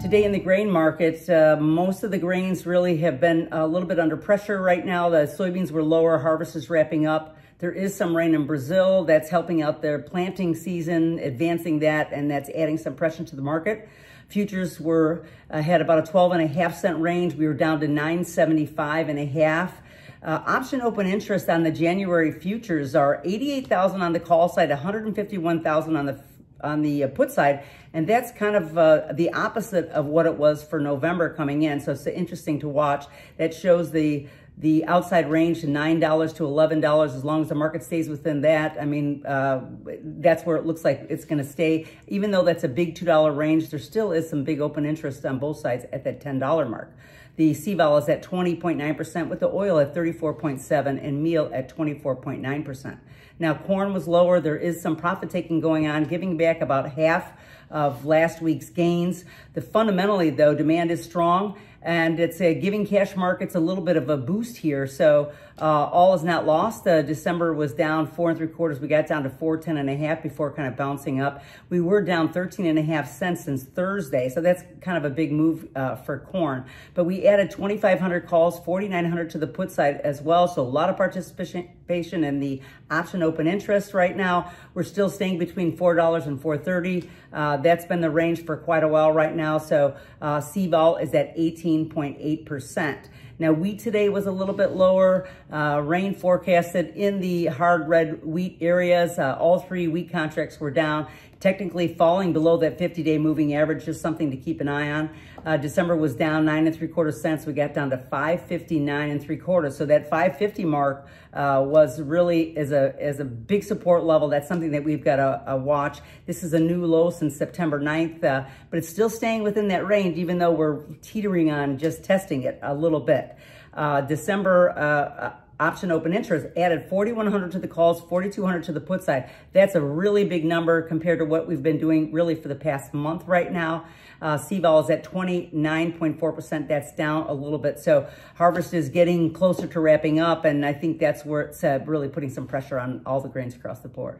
Today in the grain markets, most of the grains really have been a little bit under pressure right now. The soybeans were lower, harvest is wrapping up. There is some rain in Brazil that's helping out their planting season, advancing that, and that's adding some pressure to the market. Futures had about a 12.5 cent range. We were down to 9.75.5. Option open interest on the January futures are 88,000 on the call side, 151,000 on the put side, and that's kind of the opposite of what it was for November coming in. So it's interesting to watch. That shows the outside range to $9 to $11. As long as the market stays within that, I mean, that's where it looks like it's going to stay. Even though that's a big $2 range, there still is some big open interest on both sides at that $10 mark. The CVOL is at 20.9% with the oil at 34.7 and meal at 24.9%. Now, corn was lower. There is some profit taking going on, giving back about half of last week's gains. Fundamentally, though, demand is strong, and it's giving cash markets a little bit of a boost here. So all is not lost. December was down 4 3/4. We got down to 410.5 before kind of bouncing up. We were down 13.5 cents since Thursday, so that's kind of a big move for corn. But we added 2,500 calls, 4,900 to the put side as well. So a lot of participation in the option open interest right now. We're still staying between $4 and $4.30. That's been the range for quite a while right now. So CVOL is at 18.8%. Now, wheat today was a little bit lower. Rain forecasted in the hard red wheat areas. All 3 wheat contracts were down, technically falling below that 50-day moving average, just something to keep an eye on. December was down 9 3/4 cents. We got down to 5.59 3/4. So that 5.50 mark was really is a big support level. That's something that we've got to watch. This is a new low since September 9th, but it's still staying within that range, even though we're teetering on just testing it a little bit. December option open interest added 4,100 to the calls, 4,200 to the put side. That's a really big number compared to what we've been doing really for the past month right now. CVOL is at 29.4%. That's down a little bit. So harvest is getting closer to wrapping up, and I think that's where it's really putting some pressure on all the grains across the board.